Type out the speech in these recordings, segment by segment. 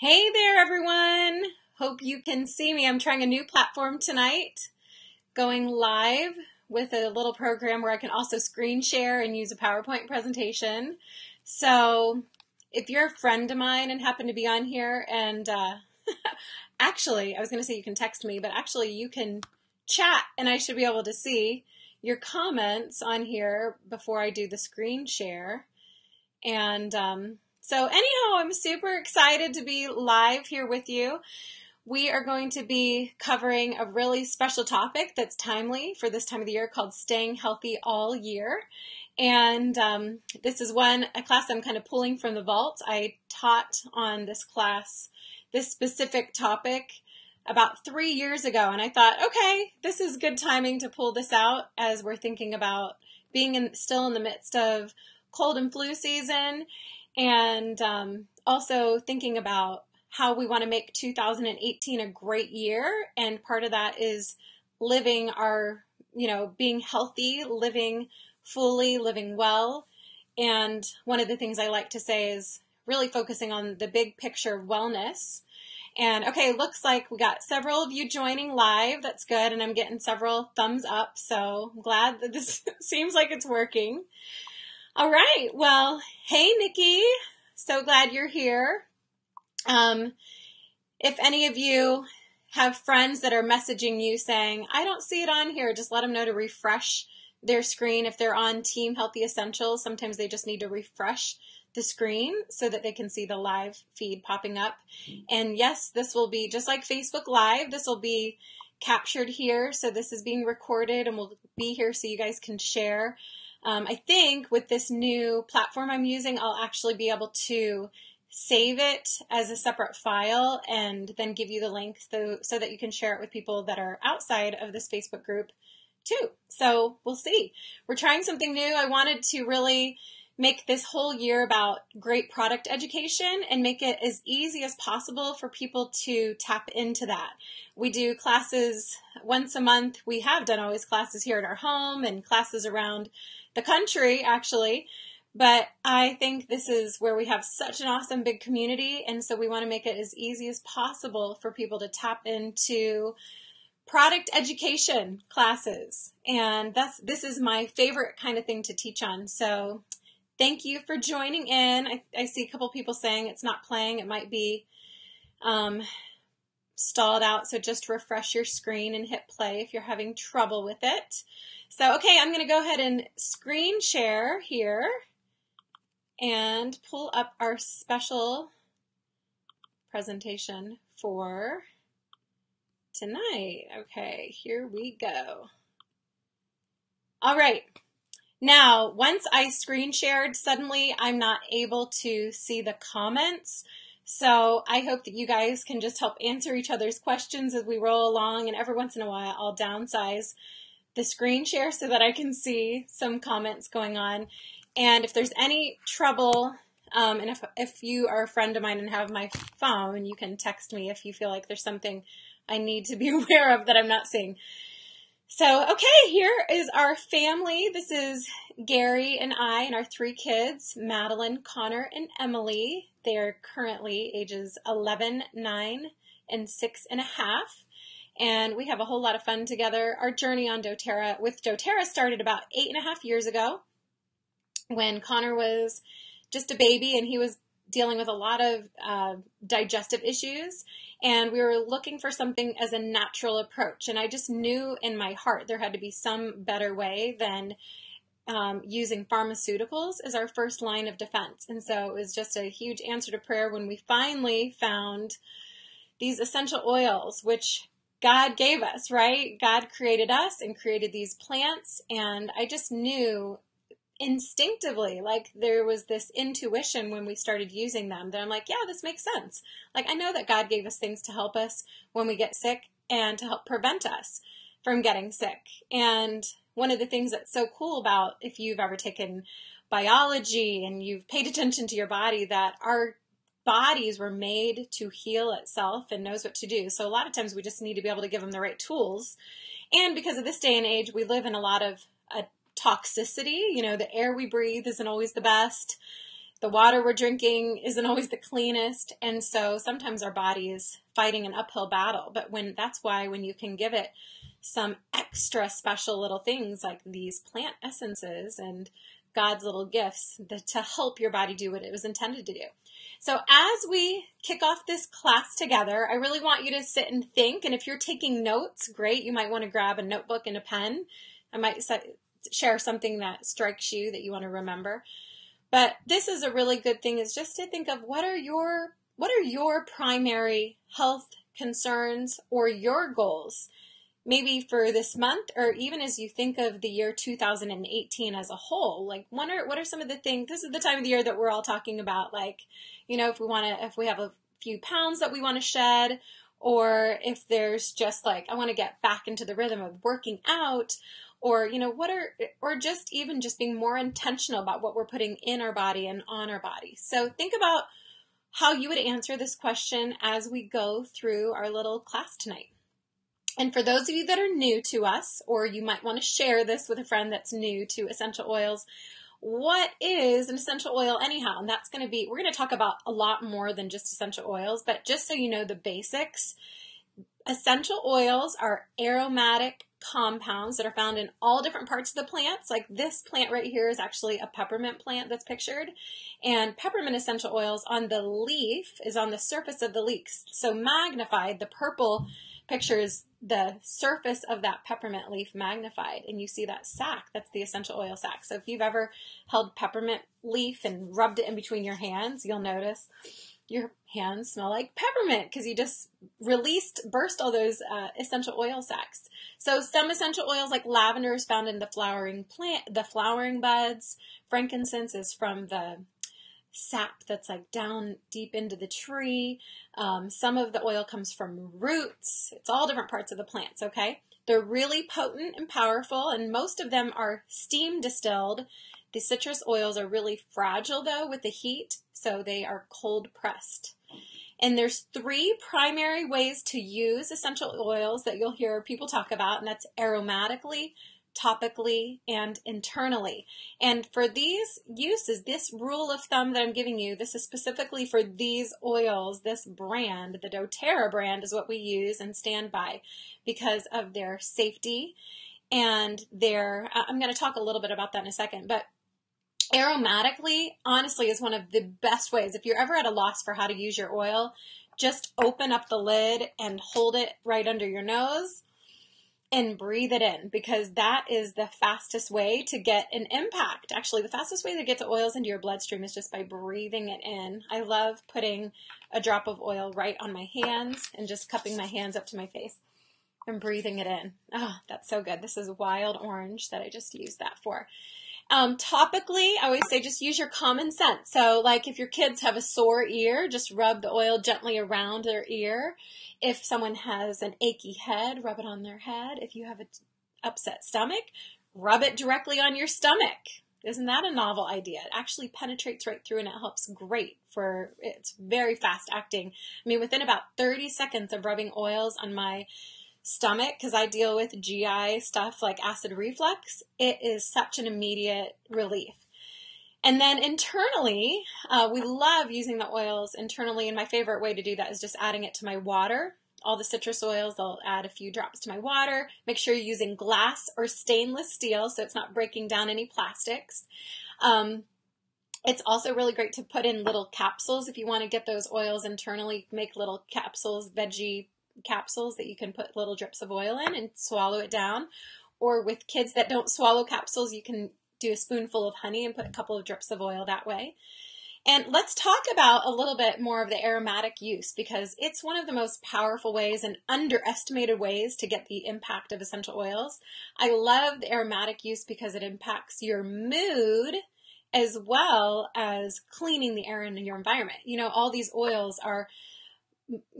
Hey there, everyone. Hope you can see me. I'm trying a new platform tonight, going live with a little program where I can also screen share and use a PowerPoint presentation. So if you're a friend of mine and happen to be on here, and actually, I was going to say you can text me, but actually you can chat and I should be able to see your comments on here before I do the screen share. And so anyhow, I'm super excited to be live here with you. We are going to be covering a really special topic that's timely for this time of the year called Staying Healthy All Year. And this is a class I'm kind of pulling from the vault. I taught on this class, this specific topic, about 3 years ago. And I thought, okay, this is good timing to pull this out as we're thinking about being still in the midst of cold and flu season, and also thinking about how we want to make 2018 a great year. And part of that is living being healthy, living fully, living well. And one of the things I like to say is really focusing on the big picture of wellness. And okay, looks like we got several of you joining live. That's good. And I'm getting several thumbs up. So I'm glad that this seems like it's working. All right. Well, hey, Nikki. So glad you're here. If any of you have friends that are messaging you saying, I don't see it on here, just let them know to refresh their screen. If they're on Team Healthy Essentials, sometimes they just need to refresh the screen so that they can see the live feed popping up. And yes, this will be just like Facebook Live. This will be captured here. So this is being recorded and will be here so you guys can share. I think with this new platform I'm using, I'll actually be able to save it as a separate file and then give you the link so that you can share it with people that are outside of this Facebook group too. So we'll see. We're trying something new. I wanted to really make this whole year about great product education and make it as easy as possible for people to tap into that. We do classes once a month. We have done always classes here at our home and classes around the country, actually. But I think this is where we have such an awesome big community. And so we want to make it as easy as possible for people to tap into product education classes. And this is my favorite kind of thing to teach on. So thank you for joining in. I see a couple people saying it's not playing. It might be stalled out. So just refresh your screen and hit play if you're having trouble with it. So, okay, I'm going to go ahead and screen share here and pull up our special presentation for tonight. Okay, here we go. All right. Now, once I screen shared, suddenly I'm not able to see the comments. So I hope that you guys can just help answer each other's questions as we roll along. And every once in a while, I'll downsize the screen share so that I can see some comments going on. And if there's any trouble, and if you are a friend of mine and have my phone, you can text me if you feel like there's something I need to be aware of that I'm not seeing. So, okay, here is our family. This is Gary and I and our 3 kids, Madeline, Connor, and Emily. They are currently ages 11, 9, and 6.5. And we have a whole lot of fun together. Our journey on doTERRA started about 8.5 years ago when Connor was just a baby and he was dealing with a lot of digestive issues. And we were looking for something as a natural approach. And I just knew in my heart there had to be some better way than using pharmaceuticals as our first line of defense. And so it was just a huge answer to prayer when we finally found these essential oils, which God gave us, right? God created us and created these plants. And I just knew instinctively, like there was this intuition when we started using them that I'm like, yeah, this makes sense. Like I know that God gave us things to help us when we get sick and to help prevent us from getting sick. And one of the things that's so cool about if you've ever taken biology and you've paid attention to your body, that our bodies were made to heal itself and knows what to do. So a lot of times we just need to be able to give them the right tools. And because of this day and age, we live in a lot of toxicity. You know, the air we breathe isn't always the best. The water we're drinking isn't always the cleanest. And so sometimes our body is fighting an uphill battle. But that's why when you can give it some extra special little things like these plant essences and God's little gifts to help your body do what it was intended to do. So as we kick off this class together, I really want you to sit and think. And if you're taking notes, great. You might want to grab a notebook and a pen. I might share something that strikes you that you want to remember. But this is a really good thing, is just to think of what are your primary health concerns or your goals, maybe for this month, or even as you think of the year 2018 as a whole. Like, what are some of the things? This is the time of the year that we're all talking about, like, if we have a few pounds that we want to shed, or if there's just like, I want to get back into the rhythm of working out, or, or just being more intentional about what we're putting in our body and on our body. So think about how you would answer this question as we go through our little class tonight. And for those of you that are new to us, or you might want to share this with a friend that's new to essential oils, what is an essential oil anyhow? And we're going to talk about a lot more than just essential oils, but just so you know the basics, essential oils are aromatic compounds that are found in all different parts of the plants. Like this plant right here is actually a peppermint plant that's pictured. And peppermint essential oils on the leaf is on the surface of the leaf. So magnified, the purple pictures the surface of that peppermint leaf magnified. And you see that sac, that's the essential oil sac. So if you've ever held peppermint leaf and rubbed it in between your hands, you'll notice your hands smell like peppermint because you just burst all those essential oil sacs. So some essential oils like lavender is found in the flowering buds. Frankincense is from the sap that's like down deep into the tree. Some of the oil comes from roots. It's all different parts of the plants, okay? They're really potent and powerful, and most of them are steam distilled. The citrus oils are really fragile, though, with the heat, so they are cold pressed. And there's 3 primary ways to use essential oils that you'll hear people talk about, and that's aromatically, topically, and internally. And for these uses, this rule of thumb that I'm giving you, this is specifically for these oils, this brand, the doTERRA brand is what we use and stand by because of their safety and I'm going to talk a little bit about that in a second, but aromatically, honestly, is one of the best ways. If you're ever at a loss for how to use your oil, just open up the lid and hold it right under your nose and breathe it in, because that is the fastest way to get an impact. Actually, the fastest way to get the oils into your bloodstream is just by breathing it in. I love putting a drop of oil right on my hands and just cupping my hands up to my face and breathing it in. Oh, that's so good. This is wild orange that I just used that for. Topically, I always say just use your common sense. So like if your kids have a sore ear, just rub the oil gently around their ear. If someone has an achy head, rub it on their head. If you have an upset stomach, rub it directly on your stomach. Isn't that a novel idea? It actually penetrates right through and it helps great it's very fast acting. I mean, within about 30 seconds of rubbing oils on my stomach, because I deal with GI stuff like acid reflux, it is such an immediate relief. And then internally, we love using the oils internally, and my favorite way to do that is just adding it to my water. All the citrus oils, I'll add a few drops to my water. Make sure you're using glass or stainless steel so it's not breaking down any plastics. It's also really great to put in little capsules if you want to get those oils internally. Make little capsules, veggie capsules that you can put little drips of oil in and swallow it down. Or with kids that don't swallow capsules, you can do a spoonful of honey and put a couple of drips of oil that way. And let's talk about a little bit more of the aromatic use, because it's one of the most powerful ways and underestimated ways to get the impact of essential oils. I love the aromatic use because it impacts your mood as well as cleaning the air in your environment. All these oils are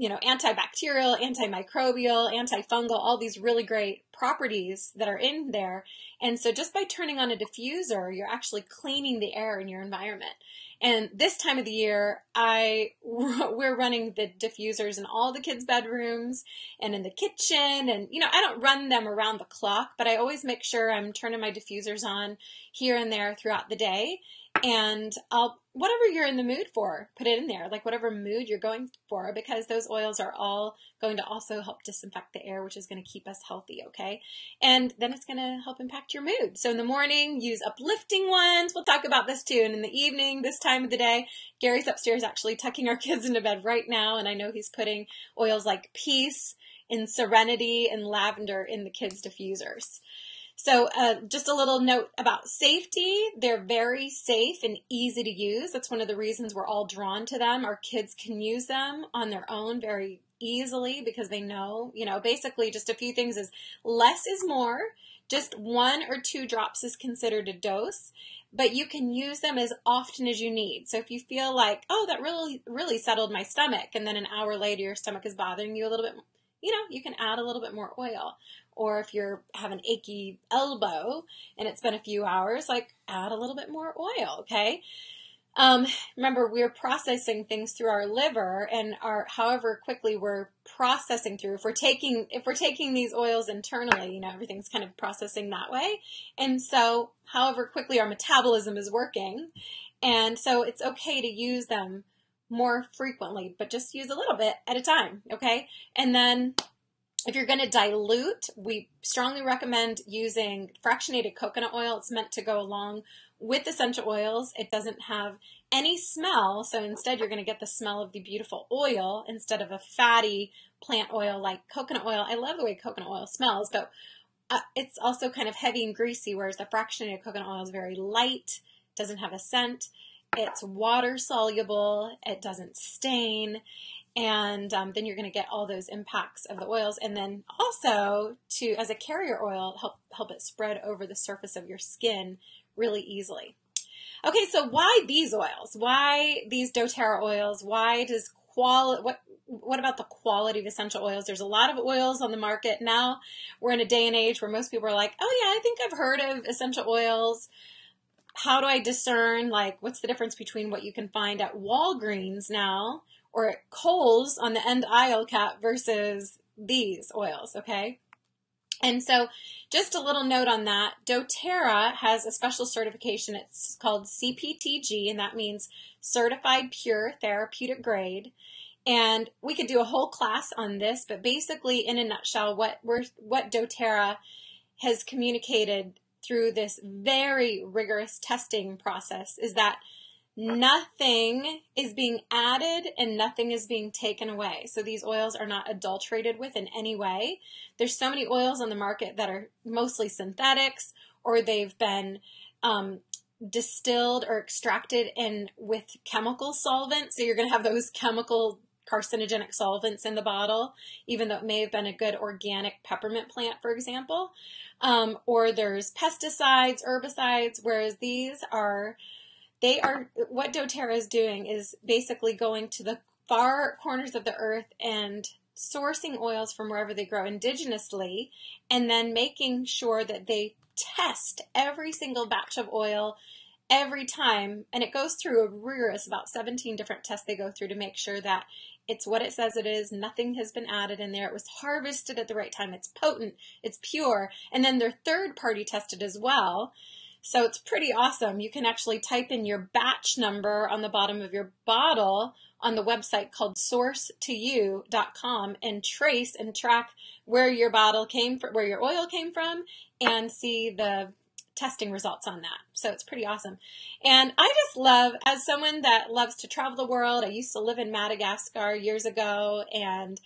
antibacterial, antimicrobial, antifungal, all these really great properties that are in there. And so just by turning on a diffuser, you're actually cleaning the air in your environment. And this time of the year, we're running the diffusers in all the kids' bedrooms and in the kitchen. And, I don't run them around the clock, but I always make sure I'm turning my diffusers on here and there throughout the day. And whatever you're in the mood for, put it in there, like whatever mood you're going for, because those oils are all going to also help disinfect the air, which is going to keep us healthy, okay? And then it's going to help impact your mood. So in the morning, use uplifting ones. We'll talk about this too. And in the evening, this time of the day, Gary's upstairs actually tucking our kids into bed right now. And I know he's putting oils like peace and serenity and lavender in the kids' diffusers. So just a little note about safety. They're very safe and easy to use. That's one of the reasons we're all drawn to them. Our kids can use them on their own very easily because they know, basically just a few things is less is more. Just 1 or 2 drops is considered a dose, but you can use them as often as you need. So if you feel like, oh, that really settled my stomach, and then an hour later your stomach is bothering you a little bit, you can add a little bit more oil. Or if you have an achy elbow and it's been a few hours, like add a little bit more oil, okay? Remember, we're processing things through our liver, and however quickly we're processing through. If we're taking these oils internally, everything's kind of processing that way. And so however quickly our metabolism is working. And so it's okay to use them more frequently, but just use a little bit at a time, okay? And then if you're going to dilute, we strongly recommend using fractionated coconut oil. It's meant to go along with essential oils. It doesn't have any smell, so instead you're going to get the smell of the beautiful oil instead of a fatty plant oil like coconut oil. I love the way coconut oil smells, but it's also kind of heavy and greasy, whereas the fractionated coconut oil is very light, doesn't have a scent, it's water soluble, it doesn't stain. And then you're going to get all those impacts of the oils. And then also, as a carrier oil, help it spread over the surface of your skin really easily. Okay, so why these oils? Why these doTERRA oils? Why does what about the quality of essential oils? There's a lot of oils on the market now. We're in a day and age where most people are like, oh yeah, I think I've heard of essential oils. How do I discern, what's the difference between what you can find at Walgreens now or at Kohl's on the end aisle cap versus these oils, okay? And so just a little note on that, doTERRA has a special certification. It's called CPTG, and that means Certified Pure Therapeutic Grade. And we could do a whole class on this, but basically, in a nutshell, what doTERRA has communicated through this very rigorous testing process is that nothing is being added and nothing is being taken away. So these oils are not adulterated with in any way. There's so many oils on the market that are mostly synthetics, or they've been distilled or extracted with chemical solvents. So you're going to have those chemical carcinogenic solvents in the bottle, even though it may have been a good organic peppermint plant, for example. Or there's pesticides, herbicides, whereas what doTERRA is doing is basically going to the far corners of the earth and sourcing oils from wherever they grow indigenously, and then making sure that they test every single batch of oil every time. And it goes through a rigorous, about 17 different tests they go through to make sure that it's what it says it is. Nothing has been added in there. It was harvested at the right time. It's potent. It's pure. And then they're third-party tested as well. So it's pretty awesome. You can actually type in your batch number on the bottom of your bottle on the website called sourcetoyou.com and trace and track where your bottle came from, where your oil came from, and see the testing results on that. So it's pretty awesome. And I just love, as someone that loves to travel the world, I used to live in Madagascar years ago, and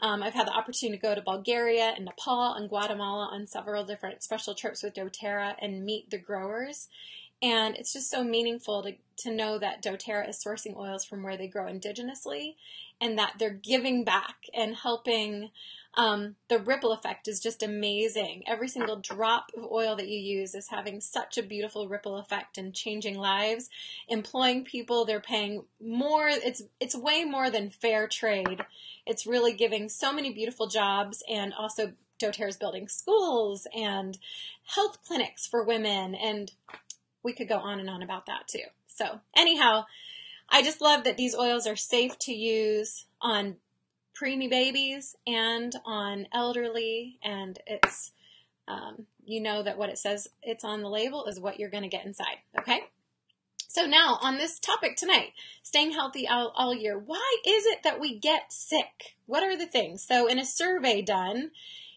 I've had the opportunity to go to Bulgaria and Nepal and Guatemala on several different special trips with doTERRA and meet the growers. And it's just so meaningful to know that doTERRA is sourcing oils from where they grow indigenously, and that they're giving back and helping. The ripple effect is just amazing. Every single drop of oil that you use is having such a beautiful ripple effect and changing lives, employing people. They're paying more. It's way more than fair trade. It's really giving so many beautiful jobs, and also doTERRA is building schools and health clinics for women, and we could go on and on about that too. So anyhow, I just love that these oils are safe to use on preemie babies and on elderly, and it's that what it says it's on the label is what you're going to get inside. Okay, So now on this topic tonight, staying healthy all year, why is it that we get sick? What are the things? So in a survey done,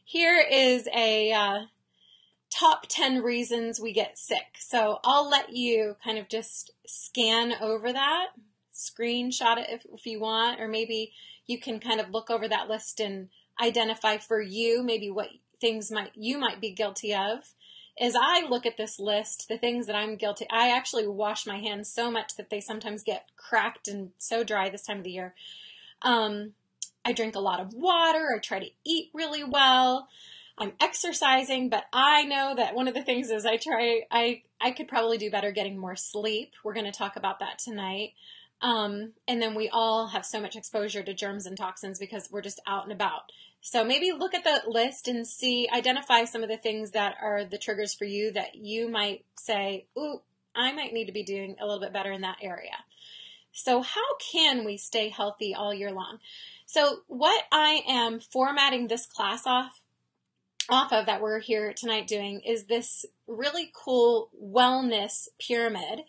here is a top 10 reasons we get sick. So I'll let you kind of just scan over that, screenshot it if you want, or maybe you can kind of look over that list and identify for you maybe what things you might be guilty of. As I look at this list, the things that I'm guilty, I actually wash my hands so much that they sometimes get cracked and so dry this time of the year. I drink a lot of water. I try to eat really well. I'm exercising, but I know that one of the things is I could probably do better getting more sleep. We're going to talk about that tonight. And then we all have so much exposure to germs and toxins because we're just out and about. So maybe look at the list and identify some of the things that are the triggers for you that you might say, ooh, I might need to be doing a little bit better in that area. So how can we stay healthy all year long? So what I am formatting this class off of that we're here tonight doing is this really cool wellness pyramid.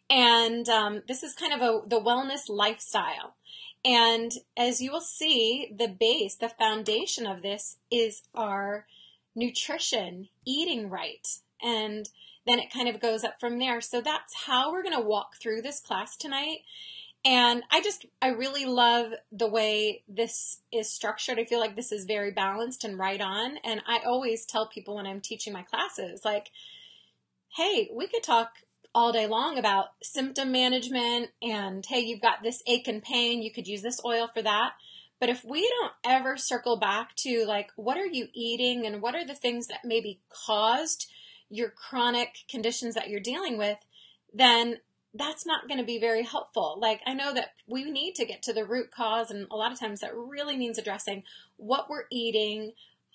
And this is kind of the wellness lifestyle. And as you will see, the foundation of this is our nutrition, eating right. And then it kind of goes up from there. So that's how we're going to walk through this class tonight. And I really love the way this is structured. I feel like this is very balanced and right on. And I always tell people when I'm teaching my classes, like, hey, we could talk all day long about symptom management and, hey, you've got this ache and pain, you could use this oil for that. But if we don't ever circle back to, like, what are you eating and what are the things that maybe caused your chronic conditions that you're dealing with, then that's not going to be very helpful. Like, I know that we need to get to the root cause, and a lot of times that really means addressing what we're eating,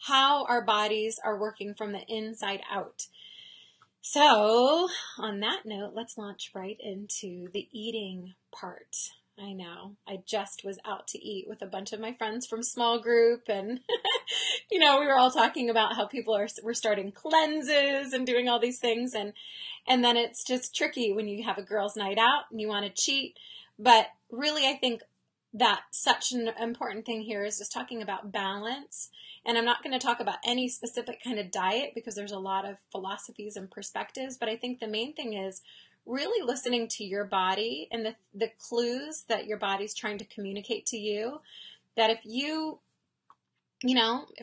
how our bodies are working from the inside out. So on that note, let's launch right into the eating part. I know, I just was out to eat with a bunch of my friends from small group, and we were all talking about how people were starting cleanses and doing all these things, and then it's just tricky when you have a girls' night out and you want to cheat. But really, I think that such an important thing here is just talking about balance. And I'm not going to talk about any specific kind of diet because there's a lot of philosophies and perspectives, but I think the main thing is really listening to your body and the clues that your body's trying to communicate to you. That if you,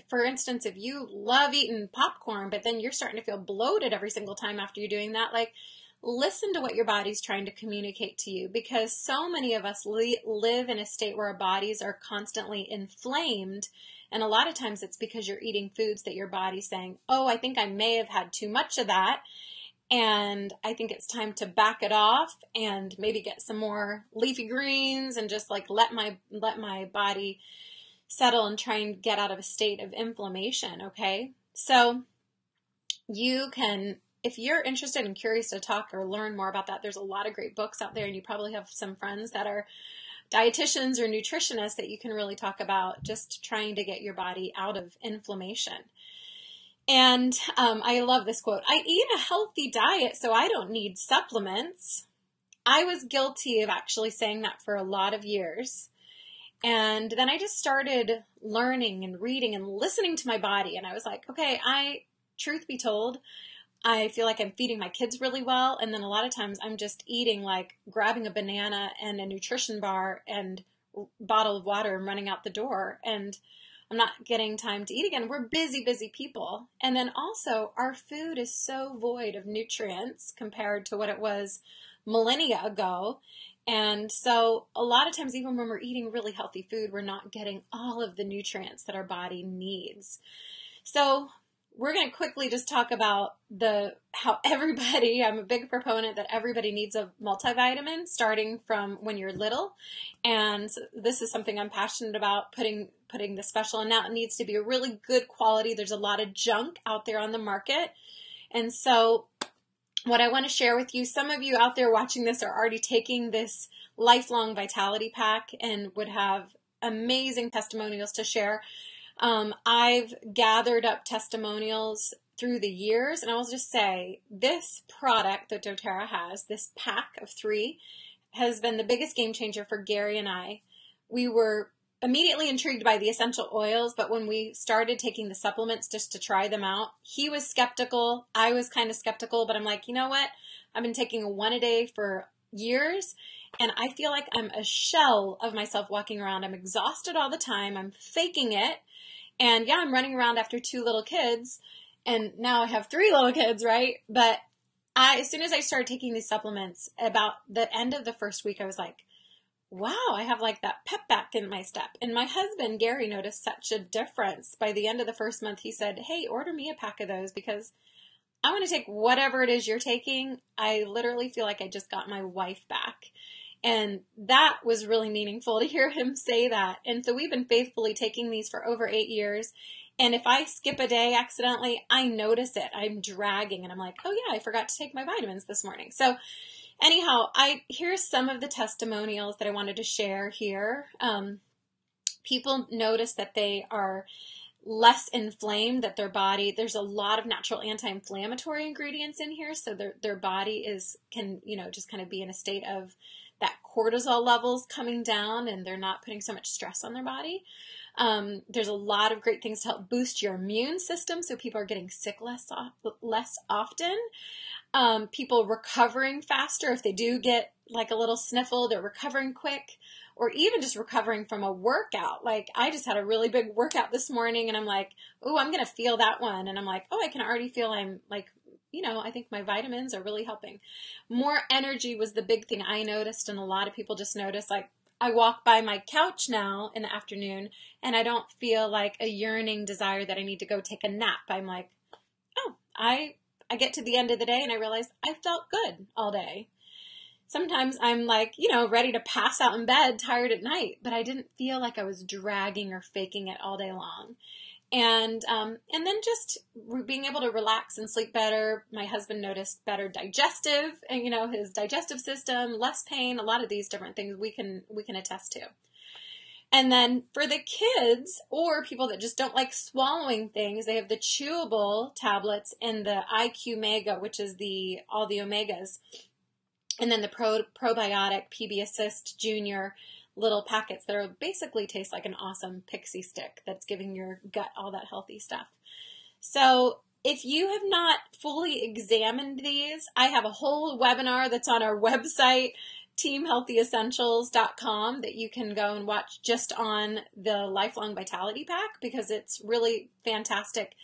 for instance, if you love eating popcorn, but then you're starting to feel bloated every single time after you're doing that, like, listen to what your body's trying to communicate to you, because so many of us live in a state where our bodies are constantly inflamed. And a lot of times it's because you're eating foods that your body's saying, oh, I think I may have had too much of that, and I think it's time to back it off and maybe get some more leafy greens and just like let my body settle and try and get out of a state of inflammation, okay? So you can, if you're interested and curious to talk or learn more about that, there's a lot of great books out there, and you probably have some friends that are dietitians or nutritionists that you can really talk about just trying to get your body out of inflammation. And I love this quote. I eat a healthy diet, so I don't need supplements. I was guilty of actually saying that for a lot of years. And then I just started learning and reading and listening to my body. And I was like, okay, truth be told, I feel like I'm feeding my kids really well. And then a lot of times I'm just eating, like grabbing a banana and a nutrition bar and a bottle of water and running out the door. And I'm not getting time to eat again. We're busy, busy people. And then also our food is so void of nutrients compared to what it was millennia ago. And so a lot of times, even when we're eating really healthy food, we're not getting all of the nutrients that our body needs. So we're going to quickly just talk about how everybody, I'm a big proponent that everybody needs a multivitamin starting from when you're little. And so this is something I'm passionate about, putting the special, and now it needs to be a really good quality. There's a lot of junk out there on the market. And so what I want to share with you, some of you out there watching this are already taking this lifelong vitality pack and would have amazing testimonials to share. I've gathered up testimonials through the years. And I will just say this product that doTERRA has, this pack of 3, has been the biggest game changer for Gary and I. We were immediately intrigued by the essential oils, but when we started taking the supplements just to try them out, he was skeptical. I was kind of skeptical, but I'm like, you know what? I've been taking one a day for years, and I feel like I'm a shell of myself walking around. I'm exhausted all the time. I'm faking it. And yeah, I'm running around after 2 little kids, and now I have 3 little kids, right? But as soon as I started taking these supplements, about the end of the first week, I was like, wow, I have like that pep back in my step. And my husband, Gary, noticed such a difference. By the end of the first month, he said, hey, order me a pack of those because I want to take whatever it is you're taking. I literally feel like I just got my wife back. And that was really meaningful to hear him say that. And so we've been faithfully taking these for over 8 years. And if I skip a day accidentally, I notice it. I'm dragging and I'm like, oh yeah, I forgot to take my vitamins this morning. So anyhow, here's some of the testimonials that I wanted to share here. People notice that they are less inflamed, that their body, there's a lot of natural anti-inflammatory ingredients in here. So their body can just kind of be in a state of that cortisol levels coming down, and they're not putting so much stress on their body. There's a lot of great things to help boost your immune system. So people are getting sick less often. People recovering faster. If they do get like a little sniffle, they're recovering quick, or even just recovering from a workout. Like I just had a really big workout this morning and I'm like, oh, I'm going to feel that one. And I'm like, oh, I can already feel I'm like, I think my vitamins are really helping. More energy was the big thing I noticed. And a lot of people just noticed, like, I walk by my couch now in the afternoon and I don't feel like a yearning desire that I need to go take a nap. I'm like, oh, I get to the end of the day and I realize I felt good all day. Sometimes I'm like, ready to pass out in bed, tired at night, but I didn't feel like I was dragging or faking it all day long. And then just being able to relax and sleep better. My husband noticed better digestive, and his digestive system, less pain, a lot of these different things we can attest to. And then for the kids or people that just don't like swallowing things, they have the chewable tablets and the IQ Mega, which is all the omegas. And then the probiotic PB Assist Junior little packets that are basically taste like an awesome pixie stick that's giving your gut all that healthy stuff. So if you have not fully examined these, I have a whole webinar that's on our website, teamhealthyessentials.com, that you can go and watch just on the Lifelong Vitality Pack because it's really fantastic.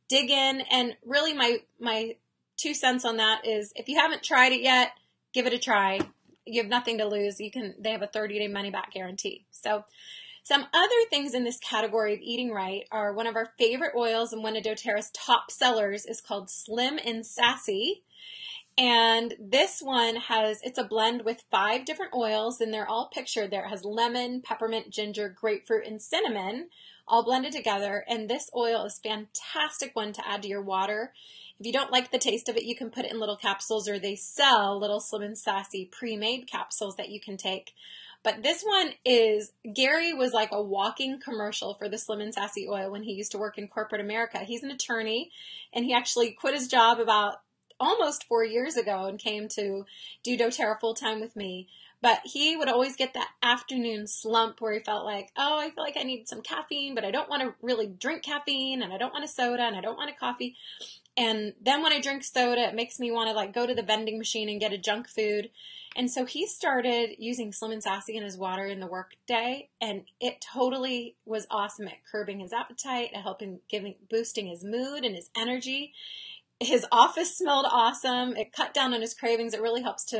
Dig in, and really my 2 cents on that is if you haven't tried it yet, give it a try. You have nothing to lose. They have a 30-day money back guarantee. So some other things in this category of eating right are one of our favorite oils, and one of doTERRA's top sellers is called Slim and Sassy. And this one it's a blend with 5 different oils, and they're all pictured there. It has lemon, peppermint, ginger, grapefruit, and cinnamon all blended together. And this oil is a fantastic one to add to your water. If you don't like the taste of it, you can put it in little capsules, or they sell little Slim and Sassy pre-made capsules that you can take. But this one Gary was like a walking commercial for the Slim and Sassy oil when he used to work in corporate America. He's an attorney, and he actually quit his job about almost 4 years ago and came to do doTERRA full time with me. But he would always get that afternoon slump where he felt like, oh, I feel like I need some caffeine, but I don't want to really drink caffeine, and I don't want a soda, and I don't want a coffee. And then when I drink soda, it makes me want to like go to the vending machine and get a junk food. And so he started using Slim and Sassy in his water in the work day, and it totally was awesome at curbing his appetite, at boosting his mood and his energy. His office smelled awesome. It cut down on his cravings. It really helps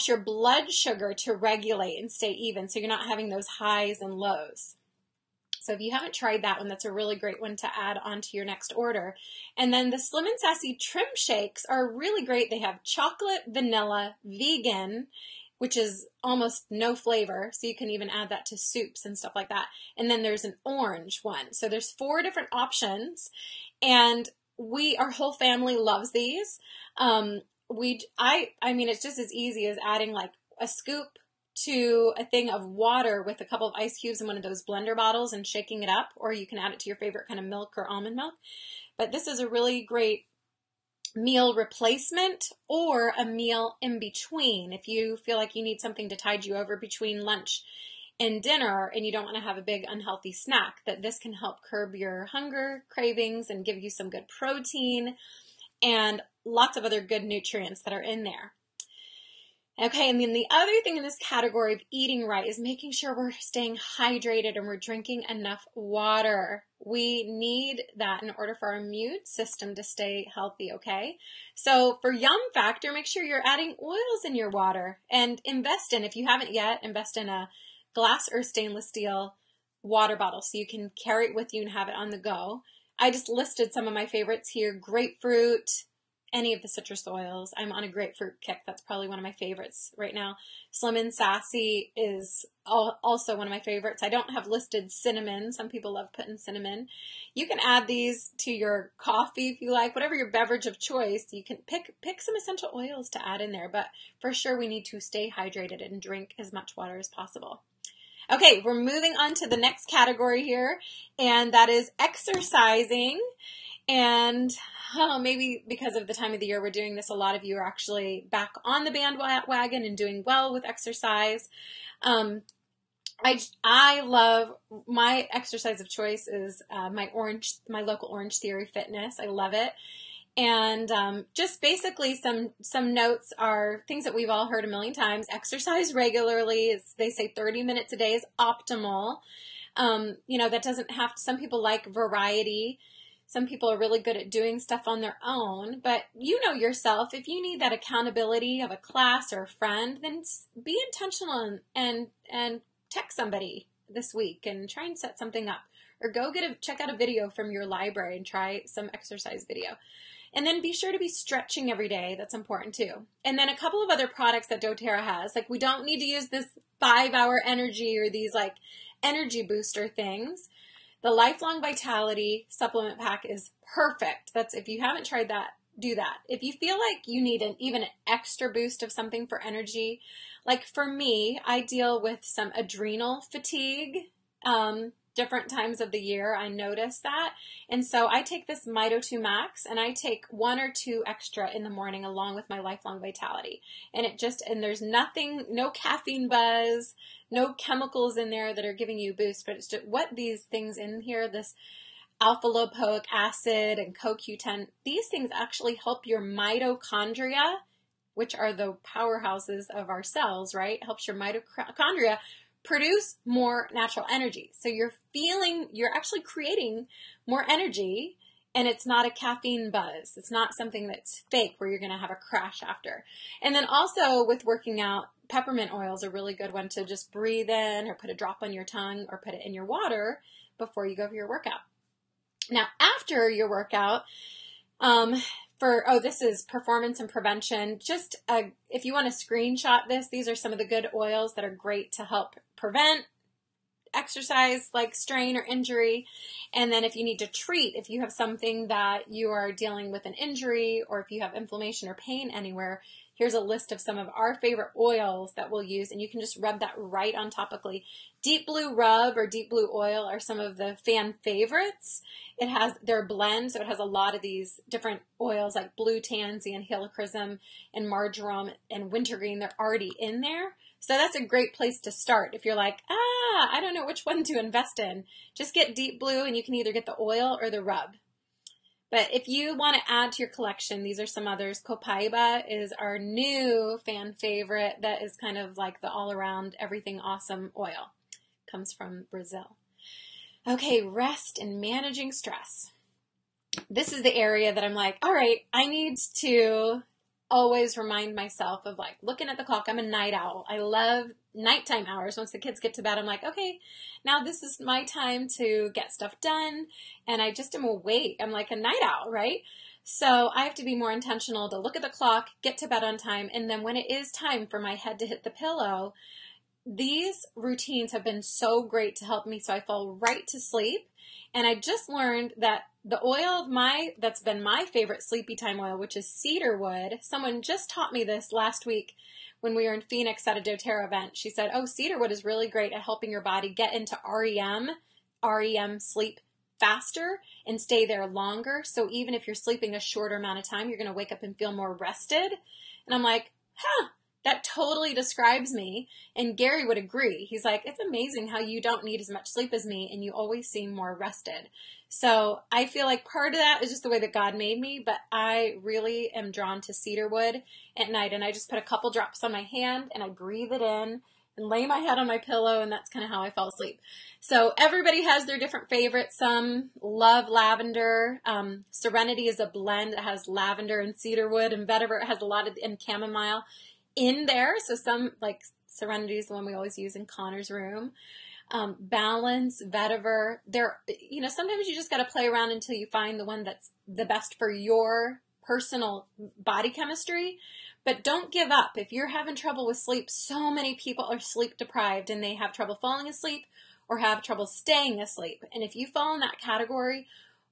your blood sugar to regulate and stay even, so you're not having those highs and lows. So if you haven't tried that one, that's a really great one to add onto your next order. And then the Slim and Sassy Trim Shakes are really great. They have chocolate, vanilla, vegan, which is almost no flavor. So you can even add that to soups and stuff like that. And then there's an orange one. So there's 4 different options. And our whole family loves these. I mean, it's just as easy as adding like a scoop to a thing of water with a couple of ice cubes in one of those blender bottles and shaking it up, or you can add it to your favorite kind of milk or almond milk. But this is a really great meal replacement or a meal in between. If you feel like you need something to tide you over between lunch and dinner and you don't want to have a big unhealthy snack, that this can help curb your hunger cravings and give you some good protein and lots of other good nutrients that are in there. Okay, and then the other thing in this category of eating right is making sure we're staying hydrated and we're drinking enough water. We need that in order for our immune system to stay healthy, okay? So for yum factor, make sure you're adding oils in your water and if you haven't yet, invest in a glass or stainless steel water bottle so you can carry it with you and have it on the go. I just listed some of my favorites here: grapefruit, any of the citrus oils. I'm on a grapefruit kick. That's probably one of my favorites right now. Slim and Sassy is also one of my favorites. I don't have listed cinnamon. Some people love putting cinnamon. You can add these to your coffee if you like, whatever your beverage of choice. You can pick some essential oils to add in there, but for sure we need to stay hydrated and drink as much water as possible. Okay, we're moving on to the next category here, and that is exercising. And maybe because of the time of the year we're doing this, a lot of you are actually back on the bandwagon and doing well with exercise. I love my exercise of choice is my local Orange Theory Fitness. I love it. And just basically some notes are things that we've all heard a million times. Exercise regularly. They say 30 minutes a day is optimal. That doesn't have to, some people like variety. Some people are really good at doing stuff on their own, but you know yourself, if you need that accountability of a class or a friend, then be intentional and text somebody this week and try and set something up, or go check out a video from your library and try some exercise video. And then be sure to be stretching every day. That's important too. And then a couple of other products that doTERRA has, like we don't need to use this 5-hour energy or these like energy booster things. The Lifelong Vitality supplement pack is perfect. That's, if you haven't tried that, do that. If you feel like you need even an extra boost of something for energy, like for me, I deal with some adrenal fatigue, different times of the year. I notice that. And so I take this Mito 2 Max and I take 1 or 2 extra in the morning along with my Lifelong Vitality. And there's nothing, no caffeine buzz, no chemicals in there that are giving you a boost, but it's just what these things in here, this alpha lipoic acid and CoQ10, these things actually help your mitochondria, which are the powerhouses of our cells, right? Helps your mitochondria produce more natural energy. So you're actually creating more energy, and it's not a caffeine buzz. It's not something that's fake where you're going to have a crash after. And then also with working out, peppermint oil is a really good one to just breathe in or put a drop on your tongue or put it in your water before you go for your workout. Now, after your workout, this is performance and prevention. Just if you want to screenshot this, these are some of the good oils that are great to help prevent exercise like strain or injury. And then if you need to treat, if you have something that you are dealing with an injury, or if you have inflammation or pain anywhere, here's a list of some of our favorite oils that we'll use, and you can just rub that right on topically. Deep Blue Rub or Deep Blue Oil are some of the fan favorites. They're blends, so it has a lot of these different oils like blue tansy and helichrysum and marjoram and wintergreen. They're already in there. So that's a great place to start. If you're like, I don't know which one to invest in, just get Deep Blue, and you can either get the oil or the rub. But if you want to add to your collection, these are some others. Copaiba is our new fan favorite that is kind of like the all-around everything awesome oil. Comes from Brazil. Okay, rest and managing stress. This is the area that I'm like, all right, I need to always remind myself of like looking at the clock. I'm a night owl. I love nighttime hours. Once the kids get to bed, I'm like, okay, now this is my time to get stuff done. And I just am awake. I'm like a night owl, right? So I have to be more intentional to look at the clock, get to bed on time. And then when it is time for my head to hit the pillow, these routines have been so great to help me so I fall right to sleep. And I just learned that the oil that's been my favorite sleepy time oil, which is cedar wood, someone just taught me this last week, when we were in Phoenix at a doTERRA event. She said, oh, cedarwood is really great at helping your body get into REM sleep faster and stay there longer. So even if you're sleeping a shorter amount of time, you're going to wake up and feel more rested. And I'm like, that totally describes me. And Gary would agree. He's like, it's amazing how you don't need as much sleep as me and you always seem more rested. So I feel like part of that is just the way that God made me, but I really am drawn to cedarwood at night. And I just put a couple drops on my hand and I breathe it in and lay my head on my pillow, and that's kind of how I fall asleep. So everybody has their different favorites. Some love lavender. Serenity is a blend that has lavender and cedarwood, and vetiver has a lot of, and chamomile in there. So some, like Serenity is the one we always use in Connor's room. Balance, vetiver. Sometimes you just got to play around until you find the one that's the best for your personal body chemistry. But don't give up. If you're having trouble with sleep, so many people are sleep deprived and they have trouble falling asleep or have trouble staying asleep. And if you fall in that category,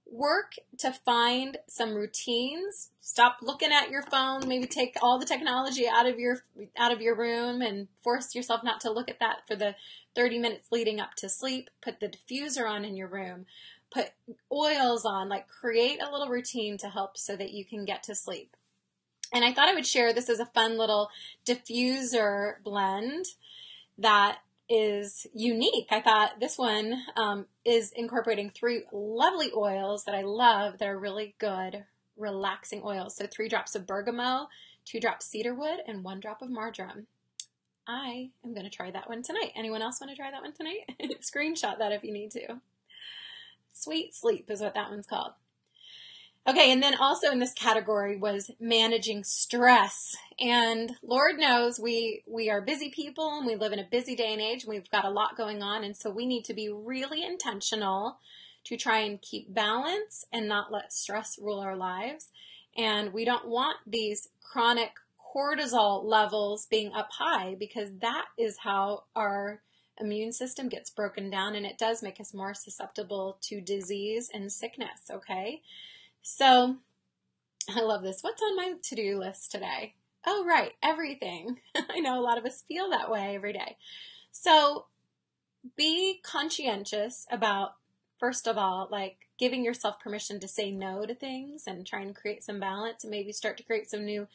work to find some routines. Stop looking at your phone. Maybe take all the technology out of your room and force yourself not to look at that for the 30 minutes leading up to sleep. Put the diffuser on in your room. Put oils on. Like, create a little routine to help so that you can get to sleep. And I thought I would share this as a fun little diffuser blend that is unique. I thought this one is incorporating 3 lovely oils that I love that are really good, relaxing oils. So 3 drops of bergamot, 2 drops cedarwood, and 1 drop of marjoram. I am going to try that one tonight. Anyone else want to try that one tonight? Screenshot that if you need to. Sweet Sleep is what that one's called. Okay, and then also in this category was managing stress. And Lord knows we are busy people and we live in a busy day and age. And we've got a lot going on, and so we need to be really intentional to try and keep balance and not let stress rule our lives. And we don't want these chronic cortisol levels being up high, because that is how our immune system gets broken down, and it does make us more susceptible to disease and sickness, okay? So I love this. What's on my to-do list today? Oh, right, everything. I know a lot of us feel that way every day. So be conscientious about, first of all, like giving yourself permission to say no to things and try and create some balance, and maybe start to create some new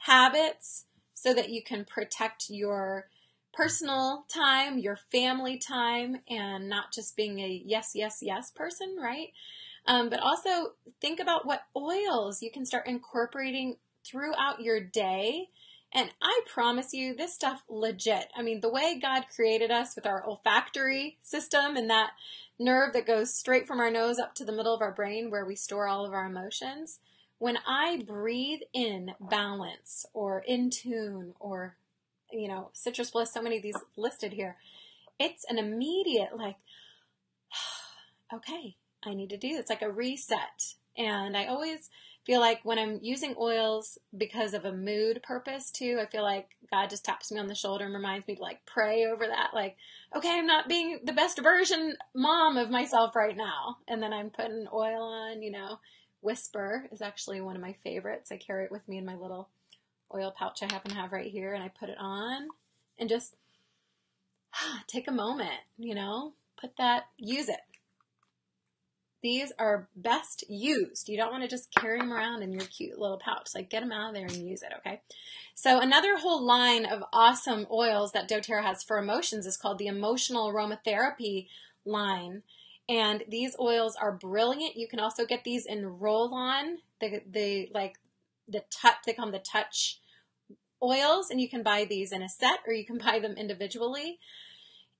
habits so that you can protect your personal time, your family time, and not just being a yes, yes, yes person, right? But also think about what oils you can start incorporating throughout your day. And I promise you, this stuff legit. I mean, the way God created us with our olfactory system and that nerve that goes straight from our nose up to the middle of our brain where we store all of our emotions. When I breathe in balance or in tune or, citrus bliss, so many of these listed here, it's an immediate like, okay, I need to do this. It's like a reset. And I always feel like when I'm using oils because of a mood purpose too, I feel like God just taps me on the shoulder and reminds me to like pray over that. Like, okay, I'm not being the best version mom of myself right now. And then I'm putting oil on, Whisper is actually one of my favorites. I carry it with me in my little oil pouch I happen to have right here. And I put it on and just take a moment, use it. These are best used. You don't want to just carry them around in your cute little pouch. Like, get them out of there and use it, okay? So another whole line of awesome oils that doTERRA has for emotions is called the Emotional Aromatherapy line. And these oils are brilliant. You can also get these in roll-on. They call them the touch oils, and you can buy these in a set or you can buy them individually.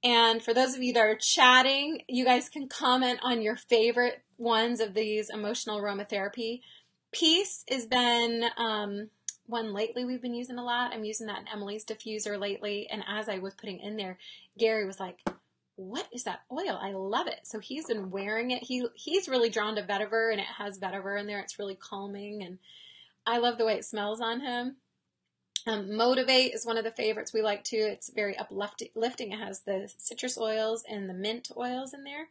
And for those of you that are chatting, you guys can comment on your favorite ones of these emotional aromatherapy. Peace has been one lately we've been using a lot. I'm using that in Emily's diffuser lately. And as I was putting in there, Gary was like, what is that oil? I love it. So he's been wearing it. He's really drawn to vetiver, and it has vetiver in there. It's really calming, and I love the way it smells on him. Motivate is one of the favorites we like too. It's very uplifting. It has the citrus oils and the mint oils in there.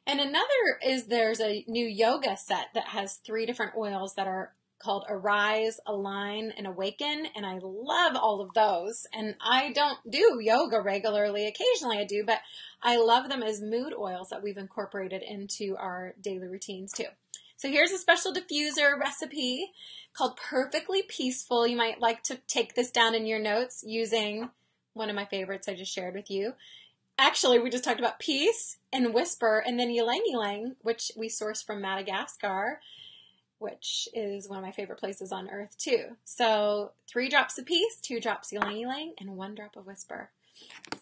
And another is there's a new yoga set that has 3 different oils that are called Arise, Align, and Awaken, and I love all of those. And I don't do yoga regularly. Occasionally I do, but I love them as mood oils that we've incorporated into our daily routines too. So here's a special diffuser recipe called Perfectly Peaceful. You might like to take this down in your notes using one of my favorites I just shared with you. Actually, we just talked about peace and whisper, and then ylang ylang, which we source from Madagascar, which is one of my favorite places on earth too. So 3 drops of peace, 2 drops ylang ylang, and 1 drop of whisper.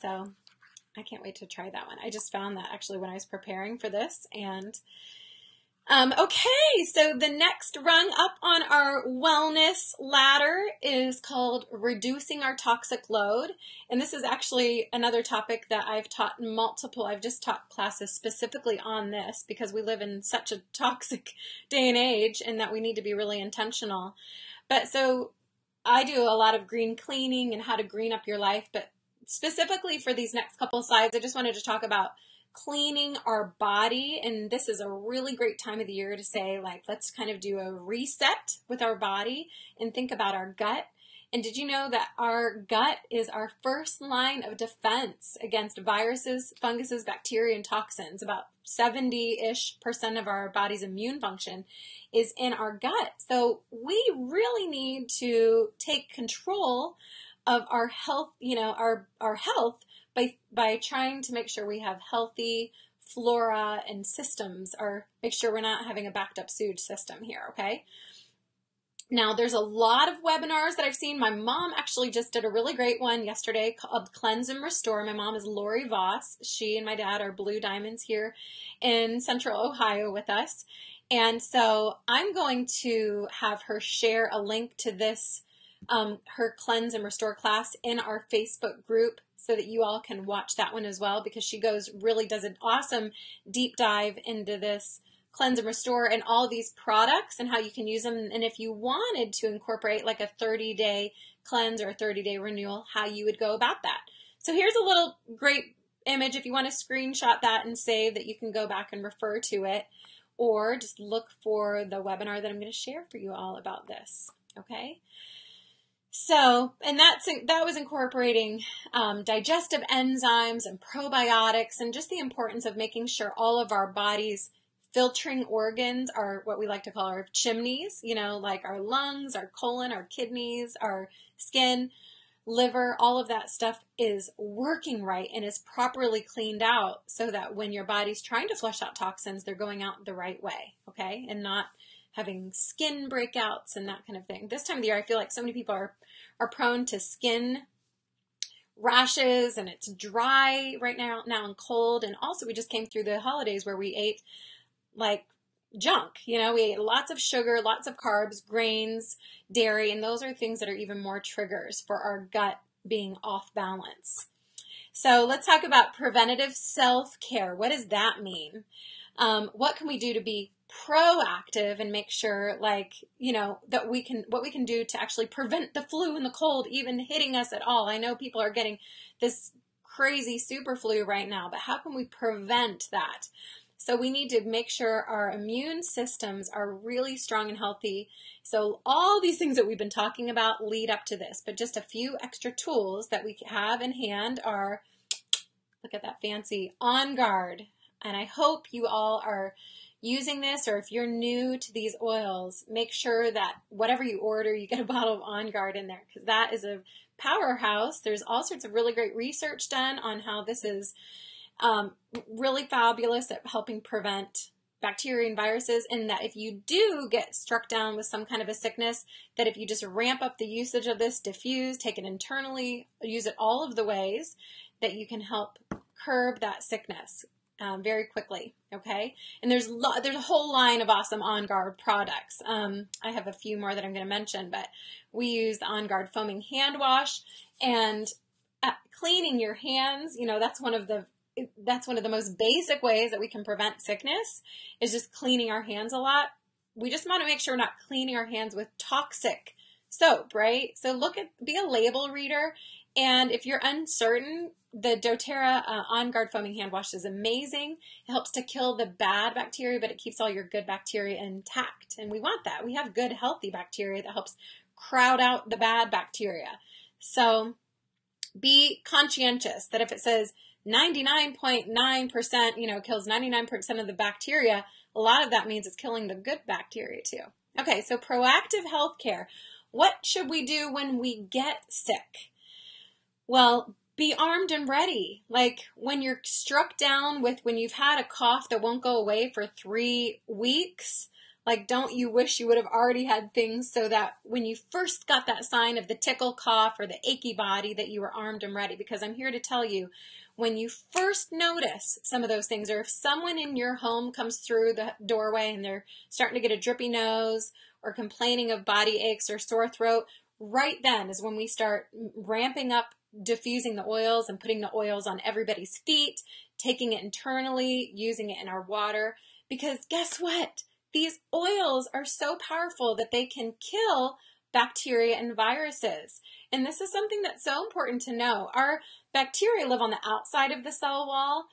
So I can't wait to try that one. I just found that actually when I was preparing for this. And okay, so the next rung up on our wellness ladder is called reducing our toxic load. And this is actually another topic that I've just taught classes specifically on this because we live in such a toxic day and age and that we need to be really intentional. But so I do a lot of green cleaning and how to green up your life, but specifically for these next couple slides, I just wanted to talk about cleaning our body. And this is a really great time of the year to say, like, let's kind of do a reset with our body and think about our gut. And did you know that our gut is our first line of defense against viruses, funguses, bacteria, and toxins? About 70-ish% of our body's immune function is in our gut. So we really need to take control of our health, our health by trying to make sure we have healthy flora and systems, or make sure we're not having a backed up sewage system here, okay? Now, there's a lot of webinars that I've seen. My mom actually just did a really great one yesterday called Cleanse and Restore. My mom is Lori Voss. She and my dad are Blue Diamonds here in Central Ohio with us. And so I'm going to have her share a link to this, her Cleanse and Restore class in our Facebook group, so that you all can watch that one as well, because she really does an awesome deep dive into this Cleanse and Restore and all these products and how you can use them. And if you wanted to incorporate like a 30-day cleanse or a 30-day renewal, how you would go about that. So here's a little great image. If you want to screenshot that and save that, you can go back and refer to it, or just look for the webinar that I'm going to share for you all about this. Okay. So, and that was incorporating digestive enzymes and probiotics, and just the importance of making sure all of our body's filtering organs are what we like to call our chimneys, like our lungs, our colon, our kidneys, our skin, liver, all of that stuff is working right and is properly cleaned out, so that when your body's trying to flush out toxins, they're going out the right way, okay, and not having skin breakouts and that kind of thing. This time of the year, I feel like so many people are prone to skin rashes, and it's dry right now and cold. And also we just came through the holidays where we ate like junk. We ate lots of sugar, lots of carbs, grains, dairy, and those are things that are even more triggers for our gut being off balance. So let's talk about preventative self-care. What does that mean? What can we do to be proactive and make sure, that what we can do to actually prevent the flu and the cold even hitting us at all? I know people are getting this crazy super flu right now, but how can we prevent that? So we need to make sure our immune systems are really strong and healthy. So all these things that we've been talking about lead up to this, but just a few extra tools that we have in hand are, look at that fancy On Guard. And I hope you all are using this, or if you're new to these oils, make sure that whatever you order, you get a bottle of On Guard in there, because that is a powerhouse. There's all sorts of really great research done on how this is really fabulous at helping prevent bacteria and viruses, and that if you do get struck down with some kind of a sickness, that if you just ramp up the usage of this, diffuse, take it internally, use it all of the ways, that you can help curb that sickness very quickly, okay? And there's a whole line of awesome On Guard products. I have a few more that I'm going to mention, but we use the On Guard foaming hand wash, and cleaning your hands. That's one of the most basic ways that we can prevent sickness, is just cleaning our hands a lot. We just want to make sure we're not cleaning our hands with toxic soap, right? So be a label reader. And if you're uncertain, the doTERRA On Guard Foaming Hand Wash is amazing. It helps to kill the bad bacteria, but it keeps all your good bacteria intact. And we want that. We have good, healthy bacteria that helps crowd out the bad bacteria. So be conscientious that if it says 99.9%, kills 99% of the bacteria, a lot of that means it's killing the good bacteria too. Okay, so proactive healthcare. What should we do when we get sick? Well, be armed and ready. Like when you're struck down with, when you've had a cough that won't go away for 3 weeks, like don't you wish you would have already had things so that when you first got that sign of the tickle cough or the achy body that you were armed and ready? Because I'm here to tell you, when you first notice some of those things, or if someone in your home comes through the doorway and they're starting to get a drippy nose or complaining of body aches or sore throat, right then is when we start ramping up diffusing the oils and putting the oils on everybody's feet, taking it internally, using it in our water. Because guess what? These oils are so powerful that they can kill bacteria and viruses. And this is something that's so important to know. Our bacteria live on the outside of the cell wall.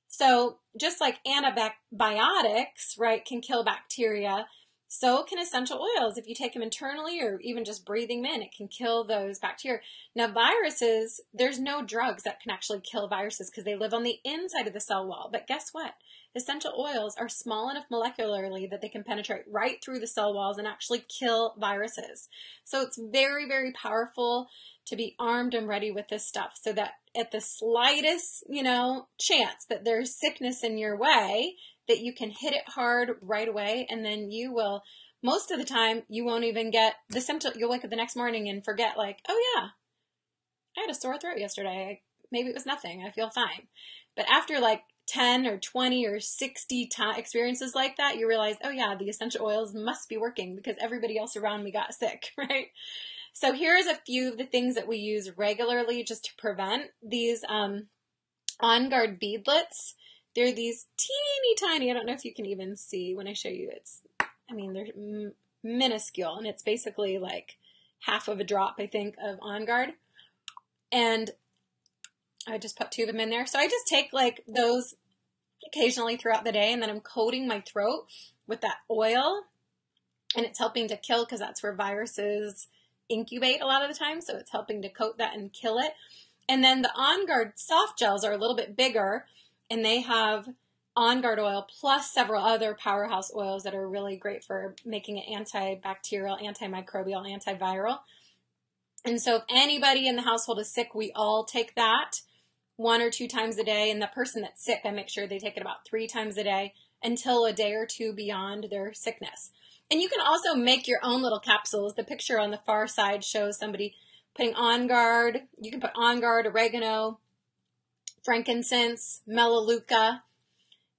So just like antibiotics, right, can kill bacteria, so can essential oils. If you take them internally or even just breathing them in, it can kill those bacteria. Now viruses, there's no drugs that can actually kill viruses because they live on the inside of the cell wall. But guess what? Essential oils are small enough molecularly that they can penetrate right through the cell walls and actually kill viruses. So it's very, very powerful to be armed and ready with this stuff so that at the slightest, chance that there's sickness in your way, that you can hit it hard right away, and then you will, most of the time, you won't even get the symptom. You'll wake up the next morning and forget, like, oh yeah, I had a sore throat yesterday. Maybe it was nothing. I feel fine. But after like 10 or 20 or 60 experiences like that, you realize, oh yeah, the essential oils must be working because everybody else around me got sick, right? So here's a few of the things that we use regularly just to prevent these On Guard beadlets. They're these teeny tiny, I don't know if you can even see when I show you, they're minuscule, and it's basically like half of a drop, I think, of On Guard. And I just put 2 of them in there. So I just take like those occasionally throughout the day, and then I'm coating my throat with that oil, and it's helping to kill, because that's where viruses incubate a lot of the time. So it's helping to coat that and kill it. And then the On Guard soft gels are a little bit bigger, and they have On Guard oil plus several other powerhouse oils that are really great for making it antibacterial, antimicrobial, antiviral. And so if anybody in the household is sick, we all take that 1 or 2 times a day. And the person that's sick, I make sure they take it about 3 times a day until a day or 2 beyond their sickness. And you can also make your own little capsules. The picture on the far side shows somebody putting On Guard. You can put On Guard, oregano, frankincense, melaleuca.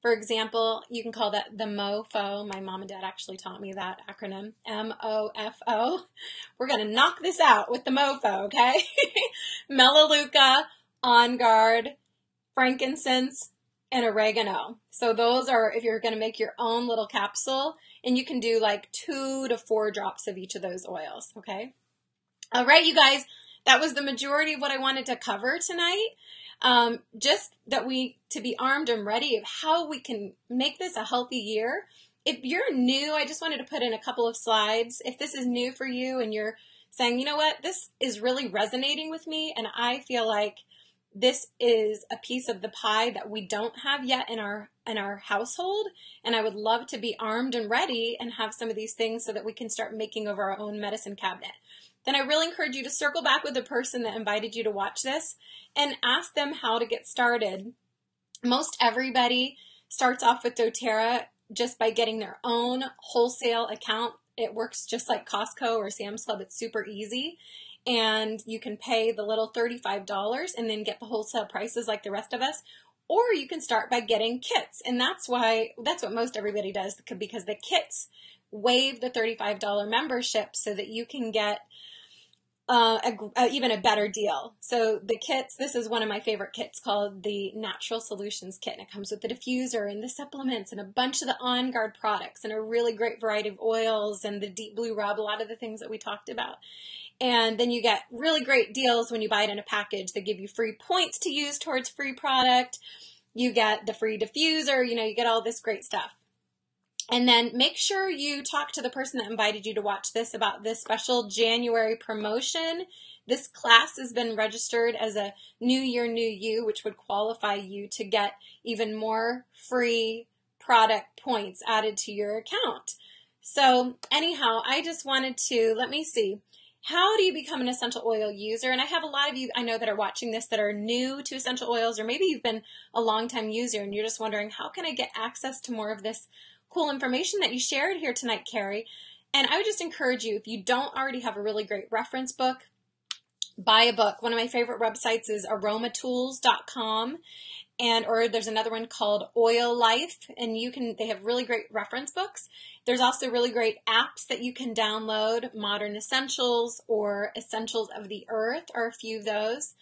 For example, you can call that the MOFO. My mom and dad actually taught me that acronym, MOFO. We're going to knock this out with the MOFO, okay? Melaleuca, On Guard, frankincense, and oregano. So those are, if you're going to make your own little capsule, and you can do like 2 to 4 drops of each of those oils, okay? All right, you guys, that was the majority of what I wanted to cover tonight. Just that to be armed and ready of how we can make this a healthy year. If you're new, I just wanted to put in a couple of slides. If this is new for you and you're saying, you know what, this is really resonating with me, and I feel like this is a piece of the pie that we don't have yet in our household, and I would love to be armed and ready and have some of these things so that we can start making over our own medicine cabinet, then I really encourage you to circle back with the person that invited you to watch this and ask them how to get started. Most everybody starts off with doTERRA just by getting their own wholesale account. It works just like Costco or Sam's Club. It's super easy. And you can pay the little $35 and then get the wholesale prices like the rest of us. Or you can start by getting kits. And that's what most everybody does, because the kits waive the $35 membership so that you can get even a better deal. So the kits, this is one of my favorite kits called the Natural Solutions Kit. And it comes with the diffuser and the supplements and a bunch of the On Guard products and a really great variety of oils and the deep blue rub, a lot of the things that we talked about. And then you get really great deals when you buy it in a package. They give you free points to use towards free product. You get the free diffuser, you get all this great stuff. And then make sure you talk to the person that invited you to watch this about this special January promotion. This class has been registered as a New Year, New You, which would qualify you to get even more free product points added to your account. So anyhow, I just wanted to, let me see. How do you become an essential oil user? And I have a lot of you I know that are watching this that are new to essential oils, or maybe you've been a long-time user and you're just wondering, how can I get access to more of this cool information that you shared here tonight, Kari? And I would just encourage you, if you don't already have a really great reference book, buy a book. One of my favorite websites is aromatools.com. Or there's another one called Oil Life, and they have really great reference books. There's also really great apps that you can download. Modern Essentials or Essentials of the Earth are a few of those.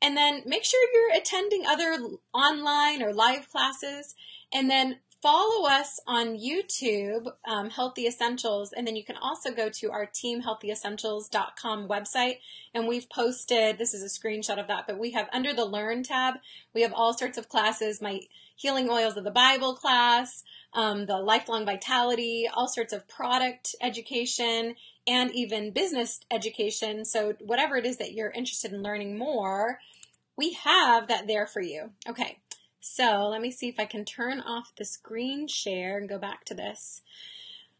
And then make sure you're attending other online or live classes, and then follow us on YouTube, Healthy Essentials, and then you can also go to our teamhealthyessentials.com website, and we've posted, this is a screenshot of that, but we have under the Learn tab, we have all sorts of classes, my Healing Oils of the Bible class, the Lifelong Vitality, all sorts of product education, and even business education. So whatever it is that you're interested in learning more, we have that there for you. Okay. So let me see if I can turn off the screen share and go back to this.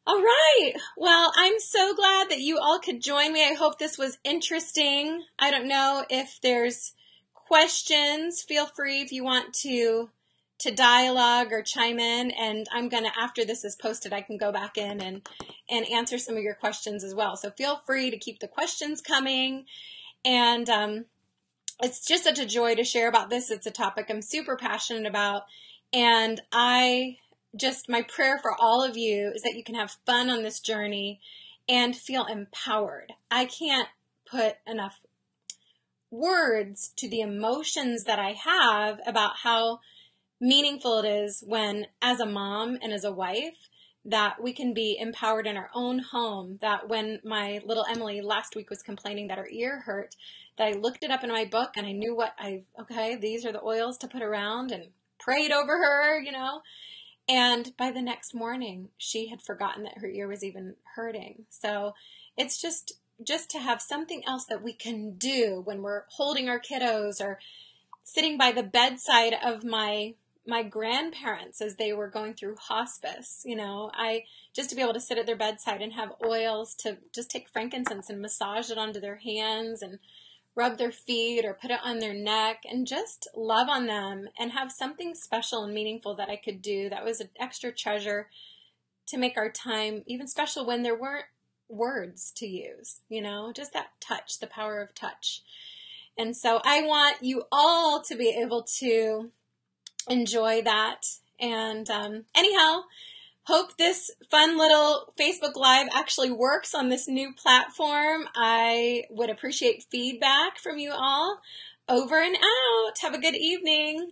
All right. Well, I'm so glad that you all could join me. I hope this was interesting. I don't know if there's questions. Feel free if you want to dialogue or chime in. And I'm going to, after this is posted, I can go back in and answer some of your questions as well. So feel free to keep the questions coming. And, it's just such a joy to share about this. It's a topic I'm super passionate about. And my prayer for all of you is that you can have fun on this journey and feel empowered. I can't put enough words to the emotions that I have about how meaningful it is when, as a mom and as a wife, that we can be empowered in our own home, that when my little Emily last week was complaining that her ear hurt, that I looked it up in my book and I knew these are the oils to put around, and prayed over her, and by the next morning she had forgotten that her ear was even hurting. So it's just to have something else that we can do when we're holding our kiddos or sitting by the bedside of my grandparents as they were going through hospice, just to be able to sit at their bedside and have oils to just take frankincense and massage it onto their hands and rub their feet or put it on their neck and just love on them and have something special and meaningful that I could do. That was an extra treasure to make our time even special when there weren't words to use, just that touch, the power of touch. And so I want you all to be able to enjoy that. And anyhow, hope this fun little Facebook Live actually works on this new platform. I would appreciate feedback from you all. Over and out. Have a good evening.